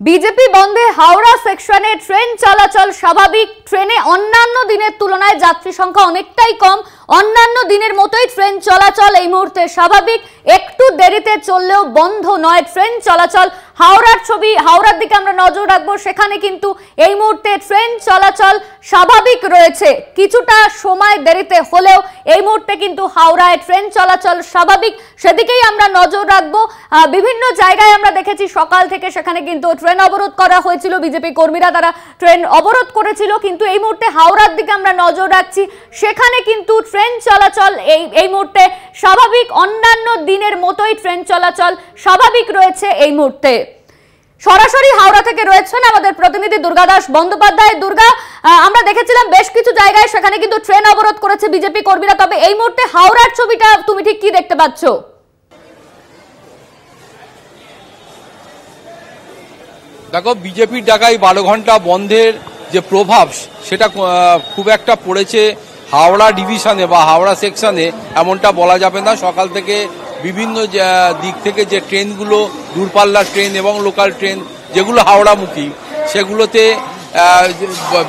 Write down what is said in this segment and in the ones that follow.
BJP বন্ধে হাওড়া সেকশনে train চলাচল স্বাভাবিক। ট্রেনে অন্যান্য দিনের তুলনায় যাত্রী সংখ্যা অনেকটাই কম। অন্যান্য দিনের মতোই ট্রেন চলাচল এই মুহূর্তে স্বাভাবিক। একটু দেরিতে চললেও বন্ধ নয় ট্রেন চলাচল। হাওড়ার ছবি, হাওড়ার দিকে আমরা নজর রাখবো। সেখানে কিন্তু এই মুহূর্তে ট্রেন চলাচল স্বাভাবিক রয়েছে, কিছুটা সময় দেরিতে হলেও এই মুহূর্তে কিন্তু হাওড়ায় ট্রেন চলাচল স্বাভাবিক, সেদিকেই আমরা নজর রাখবো। বিভিন্ন জায়গায় আমরা দেখেছি সকাল থেকে সেখানে কিন্তু ট্রেন অবরোধ করা হয়েছিল, বিজেপি কর্মীরা তারা ট্রেন অবরোধ করেছিল। কিন্তু এই মুহূর্তে হাওড়ার দিকে আমরা নজর রাখছি, সেখানে কিন্তু ট্রেন চলাচল এই মুহূর্তে স্বাভাবিক। অন্যান্য দিনের মতোই ট্রেন চলাচল স্বাভাবিক রয়েছে এই মুহূর্তে। সরাসরি হাওড়া থেকে রয়েছেন আমাদের প্রতিনিধি দুর্গাদাস বন্দ্যোপাধ্যায়। দুর্গা, আমরা দেখেছিলাম বেশ কিছু জায়গায় সেখানে কিন্তু ট্রেন অবরোধ করেছে বিজেপি কর্মীরা, তবে এই মুহূর্তে হাওড়ার ছবিটা তুমি ঠিক কি দেখতে পাচ্ছ? দেখো, বিজেপির ডাকায় 12 ঘন্টা বন্ধের যে প্রভাব সেটা খুব একটা পড়েছে হাওড়া ডিভিশনে বা হাওড়া সেকশনে এমনটা বলা যাবে না। সকাল থেকে বিভিন্ন দিক থেকে যে ট্রেনগুলো, দূরপাল্লার ট্রেন এবং লোকাল ট্রেন যেগুলো হাওড়ামুখী, সেগুলোতে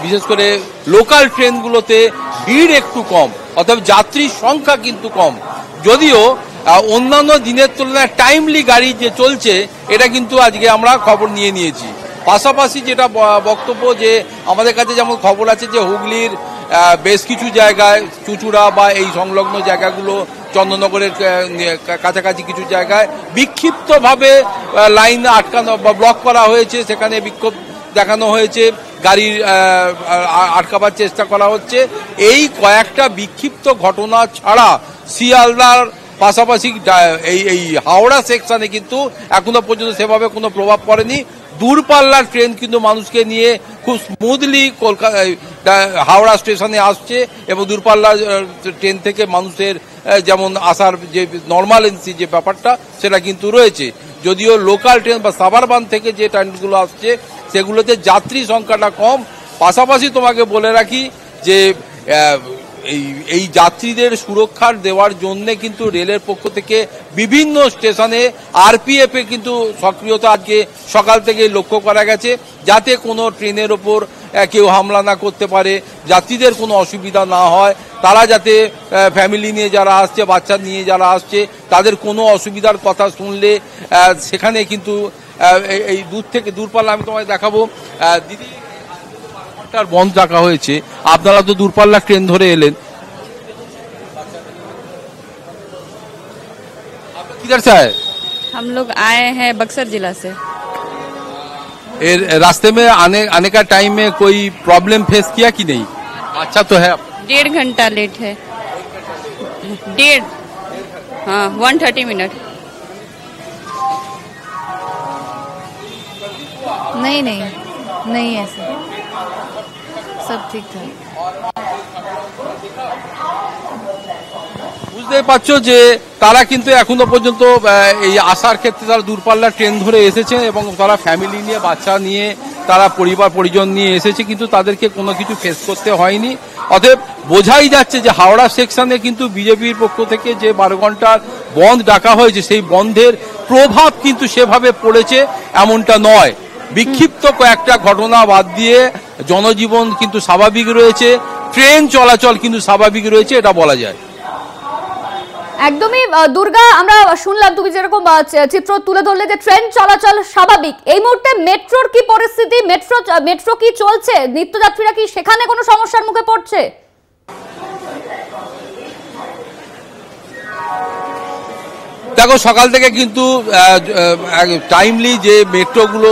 বিশেষ করে লোকাল ট্রেনগুলোতে ভিড় একটু কম, অর্থাৎ যাত্রীর সংখ্যা কিন্তু কম। যদিও অন্যান্য দিনের তুলনায় টাইমলি গাড়ি যে চলছে এটা কিন্তু আজকে আমরা খবর নিয়েছি। পাশাপাশি যেটা বক্তব্য, যে আমাদের কাছে যেমন খবর আছে যে হুগলির বেশ কিছু জায়গায়, চুঁচুড়া বা এই সংলগ্ন জায়গাগুলো, চন্দননগরের কাছাকাছি কিছু জায়গায় বিক্ষিপ্তভাবে লাইন আটকানো বা ব্লক করা হয়েছে, সেখানে বিক্ষোভ দেখানো হয়েছে, গাড়ির আটকাবার চেষ্টা করা হচ্ছে। এই কয়েকটা বিক্ষিপ্ত ঘটনা ছাড়া শিয়ালদার পাশাপাশি এই হাওড়া সেকশনে কিন্তু এখনো পর্যন্ত সেভাবে কোনো প্রভাব পড়েনি। দূরপাল্লার ট্রেন কিন্তু মানুষকে নিয়ে খুব স্মুথলি হাওড়া স্টেশনে আসছে এবং দূরপাল্লার ট্রেন থেকে মানুষের যেমন আসার যে নর্মালেন্সি যে ব্যাপারটা সেটা কিন্তু রয়েছে। যদিও লোকাল ট্রেন বা সাবারবান থেকে যে ট্রেনগুলো আসছে সেগুলোতে যাত্রী সংখ্যাটা কম। পাশাপাশি তোমাকে বলে রাখি যে এই যাত্রীদের সুরক্ষা দেওয়ার জন্য কিন্তু রেলের পক্ষ থেকে বিভিন্ন স্টেশনে আরপিএফ এর কিন্তু সক্রিয়তা আজকে সকাল থেকে লক্ষ্য করা গেছে, যাতে কোনো ট্রেনের ওপর কেউ হামলা না করতে পারে, যাত্রীদের কোনো অসুবিধা না হয়, তারা যাতে ফ্যামিলি নিয়ে যারা আসছে, বাচ্চা নিয়ে যারা আসছে, তাদের কোনো অসুবিধার কথা শুনলে সেখানে কিন্তু এই দূরপাল্লা আমি তোমায় দেখাবো। দিদি, বন্ধ রাখা হয়েছে, আপনারা তো দূরপাল্লা ট্রেন ধরে এলেন, किधर से आए? हम लोग आए हैं बक्सर जिला से। रास्ते में आने का टाइम में कोई प्रॉब्लम फेस किया कि नहीं? अच्छा तो है। 1.5 घंटा लेट है। 1.5, हाँ 130 मिनट। नहीं ऐसे सब ठीक था। বুঝতে পারছো যে তারা কিন্তু এখনো পর্যন্ত এই আসার ক্ষেত্রে তারা দূরপাল্লার ট্রেন ধরে এসেছে এবং তারা ফ্যামিলি নিয়ে, বাচ্চা নিয়ে, তারা পরিবার পরিজন নিয়ে এসেছে, কিন্তু তাদেরকে কোনো কিছু ফেস করতে হয়নি। অতএব বোঝাই যাচ্ছে যে হাওড়া সেকশনে কিন্তু বিজেপির পক্ষ থেকে যে 12 ঘন্টার বন্ধ ডাকা হয়েছে সেই বন্ধের প্রভাব কিন্তু সেভাবে পড়েছে এমনটা নয়। বিক্ষিপ্ত কয়েকটা ঘটনা বাদ দিয়ে জনজীবন কিন্তু স্বাভাবিক রয়েছে, ট্রেন চলাচল কিন্তু স্বাভাবিক রয়েছে, এটা বলা যায়। একদমই দুর্গা, আমরা শুনলাম তুমি যেরকম চিত্র তুলে ধরলে যে ট্রেন চলাচল স্বাভাবিক। এই মুহূর্তে মেট্রোর কি পরিস্থিতি? মেট্রো কি চলছে? নিত্যযাত্রীরা কি সেখানে কোনো সমস্যার মুখে পড়ছে? দেখো, সকাল থেকে কিন্তু টাইমলি যে মেট্রোগুলো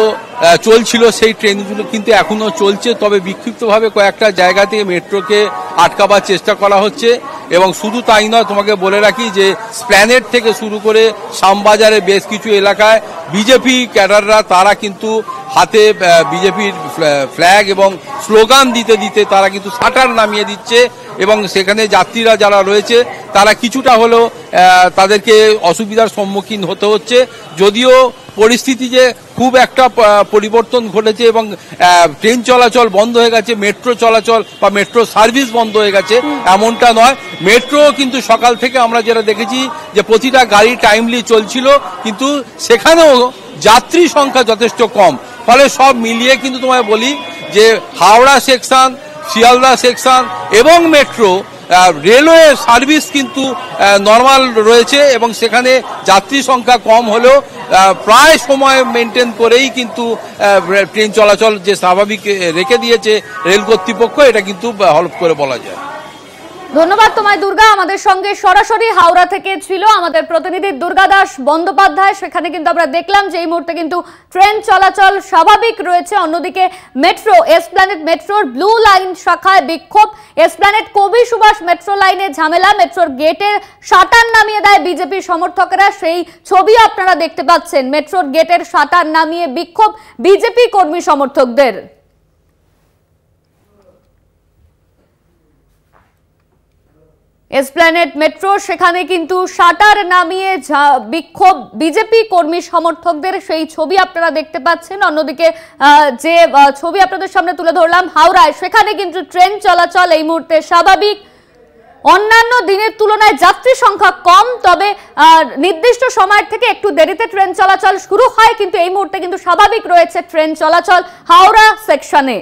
চলছিল সেই ট্রেনগুলো কিন্তু এখনো চলছে, তবে বিক্ষিপ্তভাবে কয়েকটা জায়গা থেকে মেট্রোকে আটকাবার চেষ্টা করা হচ্ছে। এবং শুধু তাই নয়, তোমাকে বলে রাখি যে স্প্ল্যানেড থেকে শুরু করে শ্যামবাজারের বেশ কিছু এলাকায় বিজেপি ক্যাডাররা তারা কিন্তু হাতে বিজেপির ফ্ল্যাগ এবং স্লোগান দিতে দিতে তারা কিন্তু শাটার নামিয়ে দিচ্ছে এবং সেখানে যাত্রীরা যারা রয়েছে তারা কিছুটা হলেও তাদেরকে অসুবিধার সম্মুখীন হতে হচ্ছে। যদিও পরিস্থিতি যে খুব একটা পরিবর্তন ঘটেছে এবং ট্রেন চলাচল বন্ধ হয়ে গেছে, মেট্রো চলাচল বা মেট্রো সার্ভিস বন্ধ হয়ে গেছে এমনটা নয়। মেট্রো কিন্তু সকাল থেকে আমরা যেটা দেখেছি যে প্রতিটা গাড়ি টাইমলি চলছিল, কিন্তু সেখানেও যাত্রী সংখ্যা যথেষ্ট কম, ফলে সব মিলিয়ে কিন্তু তোমায় বলি যে হাওড়া সেকশন, শিয়ালদা সেকশন এবং মেট্রো রেলওয়ে সার্ভিস কিন্তু নর্মাল রয়েছে এবং সেখানে যাত্রী সংখ্যা কম হলেও প্রায় সময় মেনটেন করেই কিন্তু ট্রেন চলাচল যে স্বাভাবিক রেখে দিয়েছে রেল কর্তৃপক্ষ, এটা কিন্তু হলফ করে বলা যায়। ধন্যবাদ তোমায় দুর্গা। আমাদের সঙ্গে সরাসরি হাওড়া থেকে ছিল আমাদের প্রতিনিধি দুর্গা দাস বন্দ্যোপাধ্যায়। সেখানে কিন্তু আমরা দেখলাম যে এই মুহূর্তে কিন্তু ট্রেন চলাচল স্বাভাবিক রয়েছে। অন্যদিকে মেট্রো এসপ্ল্যানেড মেট্রোর ব্লু লাইন শাখায় বিক্ষোভ, এসপ্ল্যানেড কবি সুভাষ মেট্রো লাইনে ঝামেলা, মেট্রোর গেটের শাটার নামিয়ে দেয় বিজেপি সমর্থকেরা, সেই ছবি আপনারা দেখতে পাচ্ছেন। মেট্রোর গেটের শাটার নামিয়ে বিক্ষোভ বিজেপি কর্মী সমর্থকদের। এসপ্ল্যানেড মেট্রো সেখানে কিন্তু শাটার নামিয়ে বিক্ষোভ বিজেপি কর্মী সমর্থকদের, সেই ছবি আপনারা দেখতে পাচ্ছেন। অন্যদিকে যে ছবি আপনাদের সামনে তুলে ধরলাম হাওড়ায়, সেখানে কিন্তু ট্রেন চলাচল এই মুহূর্তে স্বাভাবিক। অন্যান্য দিনের তুলনায় যাত্রী সংখ্যা কম, তবে নির্দিষ্ট সময়ের থেকে একটু দেরিতে ট্রেন চলাচল শুরু হয়, কিন্তু এই মুহূর্তে কিন্তু স্বাভাবিক রয়েছে ট্রেন চলাচল হাওড়া সেকশনে।